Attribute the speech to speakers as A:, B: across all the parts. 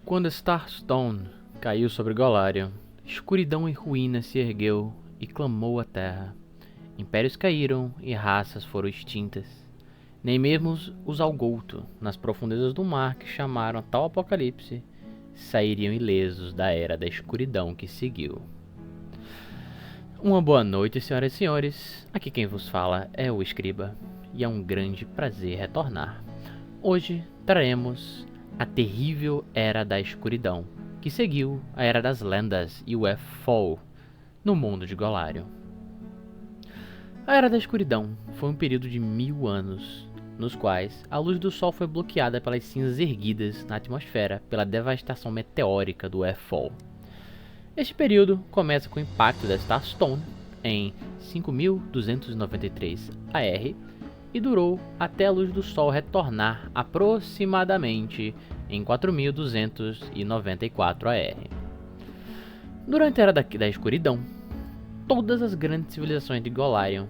A: Quando Starstone caiu sobre Golarion, escuridão e ruína se ergueu e clamou a terra. Impérios caíram e raças foram extintas. Nem mesmo os Algolto, nas profundezas do mar que chamaram a tal apocalipse, sairiam ilesos da era da escuridão que seguiu. Uma boa noite, senhoras e senhores. Aqui quem vos fala é o Escriba, e é um grande prazer retornar. Hoje traremos a terrível Era da Escuridão, que seguiu a Era das Lendas e o F-Fall no mundo de Golarion. A Era da Escuridão foi um período de 1000 anos, nos quais a luz do Sol foi bloqueada pelas cinzas erguidas na atmosfera pela devastação meteórica do F-Fall. Este período começa com o impacto da Starstone em 5293 AR e durou até a luz do Sol retornar aproximadamente em 4294 AR. Durante a Era da Escuridão, todas as grandes civilizações de Golarion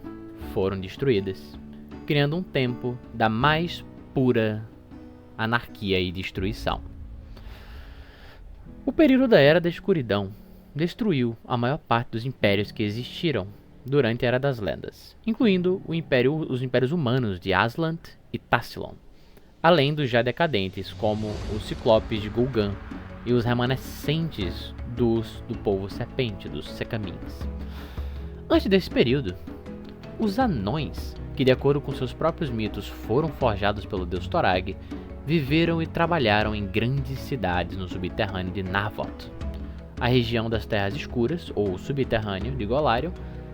A: foram destruídas, criando um tempo da mais pura anarquia e destruição. O período da Era da Escuridão destruiu a maior parte dos impérios que existiram durante a Era das Lendas, incluindo os impérios humanos de Aslant e Tassilon, além dos já decadentes como os Ciclopes de Gul'dan e os remanescentes do povo serpente, dos Secamins. Antes desse período, os anões, que de acordo com seus próprios mitos foram forjados pelo deus Torag, viveram e trabalharam em grandes cidades no subterrâneo de Navot, a região das Terras Escuras, ou subterrâneo, de Golarion,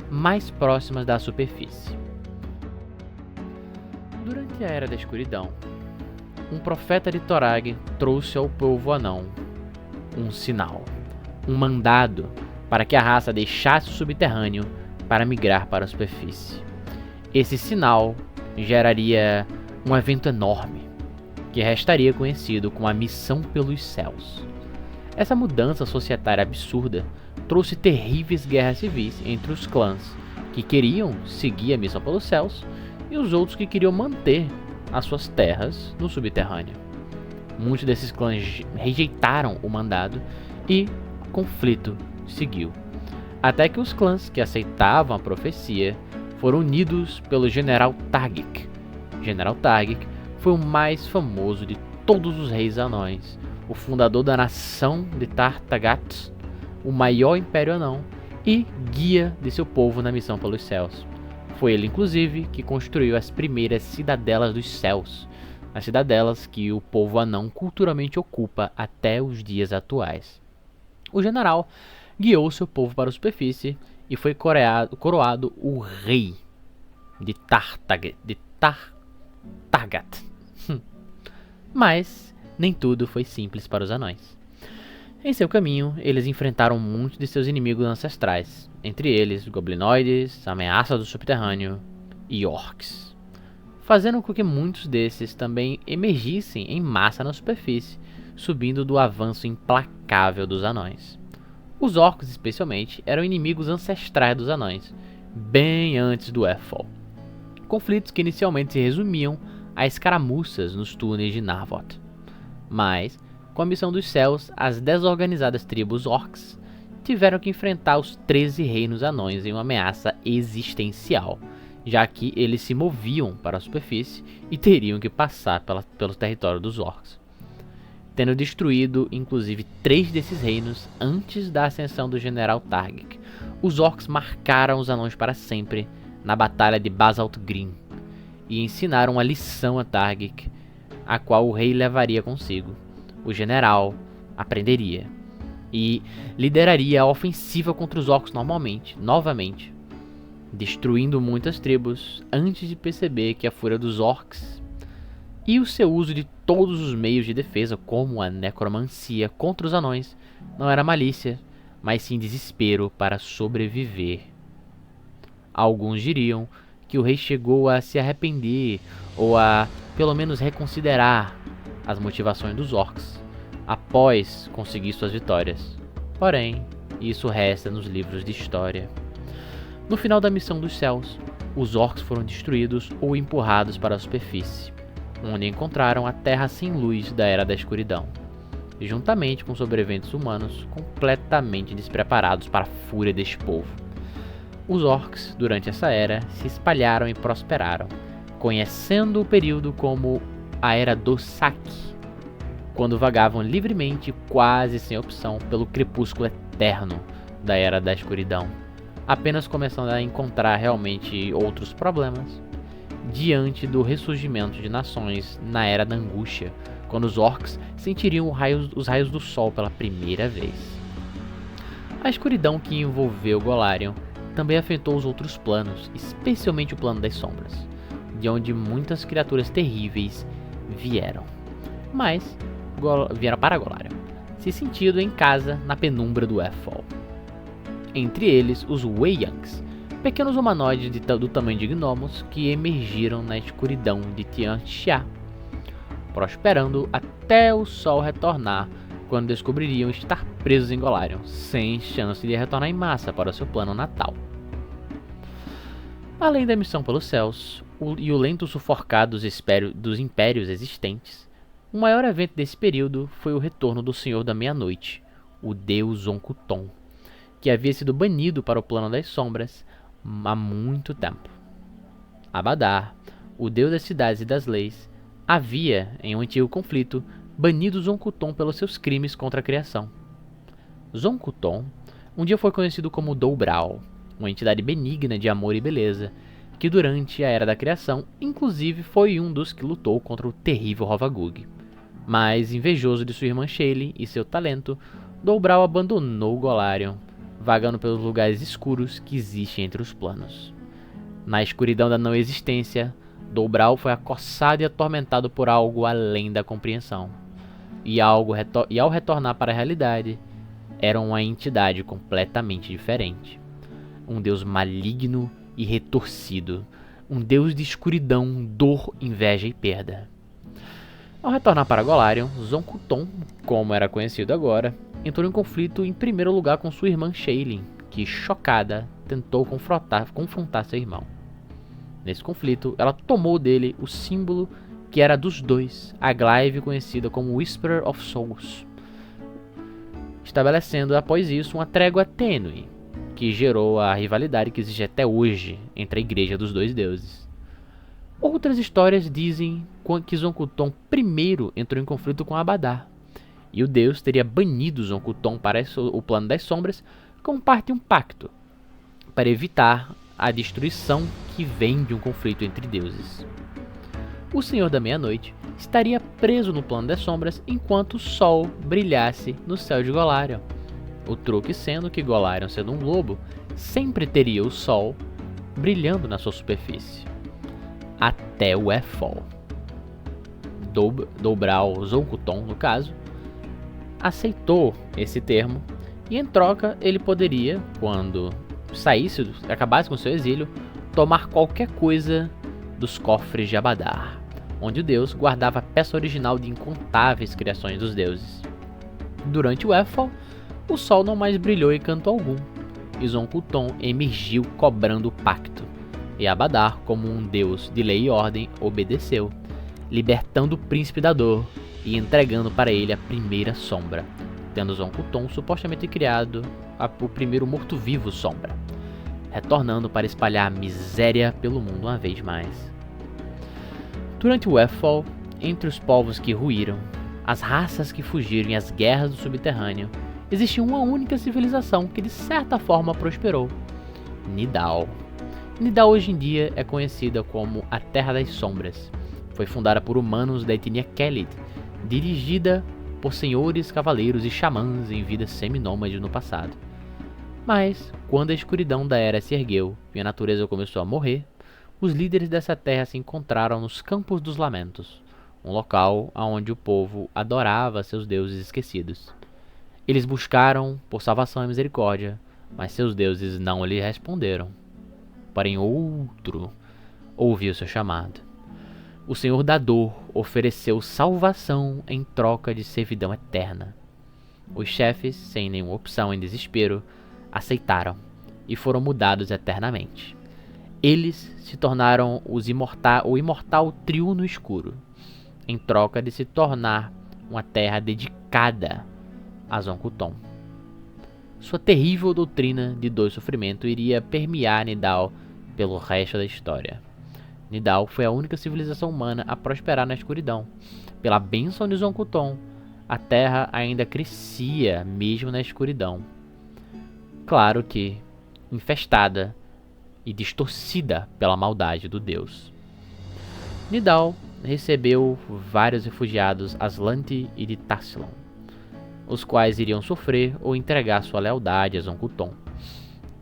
A: mais próximas da superfície. Durante a Era da Escuridão, um profeta de Torag trouxe ao povo anão um sinal, um mandado para que a raça deixasse o subterrâneo para migrar para a superfície. Esse sinal geraria um evento enorme, que restaria conhecido como a Missão pelos Céus. Essa mudança societária absurda trouxe terríveis guerras civis entre os clãs que queriam seguir a Missão pelos Céus e os outros que queriam manter as suas terras no subterrâneo. Muitos desses clãs rejeitaram o mandado e o conflito seguiu, até que os clãs que aceitavam a profecia foram unidos pelo General Targic. General Targic foi o mais famoso de todos os reis anões, o fundador da nação de Tartagat, o maior império anão e guia de seu povo na missão pelos céus. Foi ele, inclusive, que construiu as primeiras cidadelas dos céus, as cidadelas que o povo anão culturalmente ocupa até os dias atuais. O general guiou seu povo para a superfície e foi coroado o rei de Tartagat. Mas nem tudo foi simples para os anões. Em seu caminho, eles enfrentaram muitos de seus inimigos ancestrais, entre eles goblinoides, ameaças do subterrâneo e orcs, fazendo com que muitos desses também emergissem em massa na superfície, subindo do avanço implacável dos anões. Os orcs, especialmente, eram inimigos ancestrais dos anões, bem antes do F-Fall. Conflitos que inicialmente se resumiam a escaramuças nos túneis de Navot. Mas, com a Missão dos Céus, as desorganizadas tribos orcs tiveram que enfrentar os 13 reinos anões em uma ameaça existencial, já que eles se moviam para a superfície e teriam que passar pelo território dos orcs. Tendo destruído inclusive 3 desses reinos antes da ascensão do General Targic, os orcs marcaram os anões para sempre na Batalha de Basalt Green e ensinaram uma lição a Targic, a qual o rei levaria consigo. O general aprenderia e lideraria a ofensiva contra os orcs novamente, destruindo muitas tribos antes de perceber que a fúria dos orcs e o seu uso de todos os meios de defesa, como a necromancia contra os anões, não era malícia, mas sim desespero para sobreviver. Alguns diriam que o rei chegou a se arrepender ou a pelo menos reconsiderar as motivações dos orcs após conseguir suas vitórias. Porém, isso resta nos livros de história. No final da Missão dos Céus, os orcs foram destruídos ou empurrados para a superfície, onde encontraram a terra sem luz da Era da Escuridão. juntamente com sobreviventes humanos completamente despreparados para a fúria deste povo. Os orcs, durante essa era, se espalharam e prosperaram, conhecendo o período como a Era do Saque, quando vagavam livremente, quase sem opção, pelo crepúsculo eterno da Era da Escuridão, apenas começando a encontrar realmente outros problemas diante do ressurgimento de nações na Era da Angústia, quando os orcs sentiriam os raios do sol pela primeira vez. A escuridão que envolveu Golarion também afetou os outros planos, especialmente o plano das sombras, de onde muitas criaturas terríveis vieram. Mas vieram para Golarion, se sentindo em casa na penumbra do Earthfall. Entre eles, os Weyans, pequenos humanoides do tamanho de gnomos que emergiram na escuridão de Tianxia, prosperando até o sol retornar, quando descobririam estar presos em Golarion, sem chance de retornar em massa para seu plano natal. Além da missão pelos céus e o lento sufocar dos impérios existentes, o maior evento desse período foi o retorno do Senhor da Meia-Noite, o deus Zonkuton, que havia sido banido para o plano das sombras há muito tempo. Abadar, o deus das cidades e das leis, havia, em um antigo conflito, banido Zonkuton pelos seus crimes contra a criação. Zonkuton um dia foi conhecido como Dobrau, uma entidade benigna de amor e beleza, que durante a Era da Criação, inclusive foi um dos que lutou contra o terrível Hovagug. Mas, invejoso de sua irmã Shayle e seu talento, Dobrau abandonou Golarion, vagando pelos lugares escuros que existem entre os planos. Na escuridão da não existência, Dobrau foi acossado e atormentado por algo além da compreensão. E ao retornar para a realidade, era uma entidade completamente diferente. Um deus maligno e retorcido. Um deus de escuridão, dor, inveja e perda. Ao retornar para Golarion, Zonkuton, como era conhecido agora, entrou em conflito em primeiro lugar com sua irmã Shayle, que, chocada, tentou confrontar seu irmão. Nesse conflito, ela tomou dele o símbolo que era dos dois, a glaive conhecida como Whisperer of Souls, estabelecendo após isso uma trégua tênue, que gerou a rivalidade que existe até hoje entre a igreja dos dois deuses. Outras histórias dizem que Zonkuton primeiro entrou em conflito com Abadar, e o deus teria banido Zonkuton para o plano das sombras como parte de um pacto, para evitar a destruição que vem de um conflito entre deuses. O Senhor da Meia-Noite estaria preso no plano das sombras enquanto o sol brilhasse no céu de Golarion. O truque sendo que Golarion, sendo um globo, sempre teria o sol brilhando na sua superfície. Até o Earthfall. Dobrau Zonkuton, no caso, aceitou esse termo e em troca ele poderia, quando acabasse com seu exílio, tomar qualquer coisa dos cofres de Abadar, onde o deus guardava a peça original de incontáveis criações dos deuses. Durante o Earthfall, o sol não mais brilhou em canto algum, e Zonkuton emergiu cobrando o pacto, e Abadar, como um deus de lei e ordem, obedeceu, libertando o príncipe da dor e entregando para ele a primeira sombra, tendo Zonkuton supostamente criado o primeiro morto-vivo sombra, retornando para espalhar a miséria pelo mundo uma vez mais. Durante o Earthfall, entre os povos que ruíram, as raças que fugiram e as guerras do subterrâneo, existia uma única civilização que de certa forma prosperou: Nidal. Nidal hoje em dia é conhecida como a Terra das Sombras. Foi fundada por humanos da etnia Kelid, dirigida por senhores, cavaleiros e xamãs em vida seminômade no passado. Mas, quando a escuridão da Era se ergueu e a natureza começou a morrer, os líderes dessa terra se encontraram nos Campos dos Lamentos, um local onde o povo adorava seus deuses esquecidos. Eles buscaram por salvação e misericórdia, mas seus deuses não lhe responderam. Porém outro ouviu seu chamado. O Senhor da Dor ofereceu salvação em troca de servidão eterna. Os chefes, sem nenhuma opção, em desespero, aceitaram e foram mudados eternamente. Eles se tornaram o imortal trio no escuro, em troca de se tornar uma terra dedicada a Zonkuton. Sua terrível doutrina de dor e sofrimento iria permear Nidal pelo resto da história. Nidal foi a única civilização humana a prosperar na escuridão. Pela bênção de Zonkuton, a terra ainda crescia mesmo na escuridão. Claro que infestada e distorcida pela maldade do deus. Nidal recebeu vários refugiados Aslanti e de Tassilon, os quais iriam sofrer ou entregar sua lealdade a Zonkuton.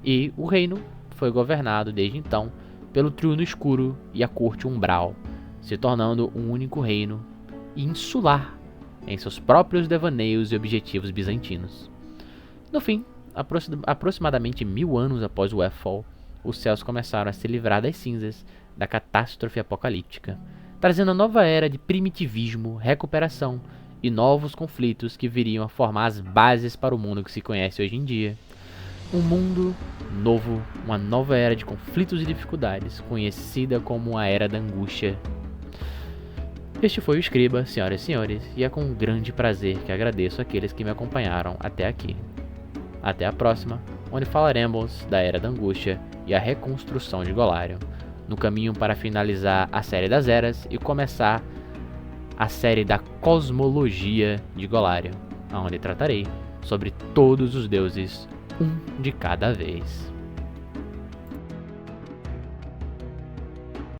A: E o reino foi governado desde então pelo Triuno Escuro e a Corte Umbral, se tornando um único reino insular em seus próprios devaneios e objetivos bizantinos. No fim, aproximadamente 1000 anos após o Earthfall, os céus começaram a se livrar das cinzas da catástrofe apocalíptica, trazendo a nova era de primitivismo, recuperação e novos conflitos que viriam a formar as bases para o mundo que se conhece hoje em dia. Um mundo novo, uma nova era de conflitos e dificuldades, conhecida como a Era da Angústia. Este foi o Escriba, senhoras e senhores, e é com grande prazer que agradeço àqueles que me acompanharam até aqui. Até a próxima, onde falaremos da Era da Angústia e a reconstrução de Golarion, no caminho para finalizar a série das Eras e começar a série da Cosmologia de Golarion, onde tratarei sobre todos os deuses, um de cada vez.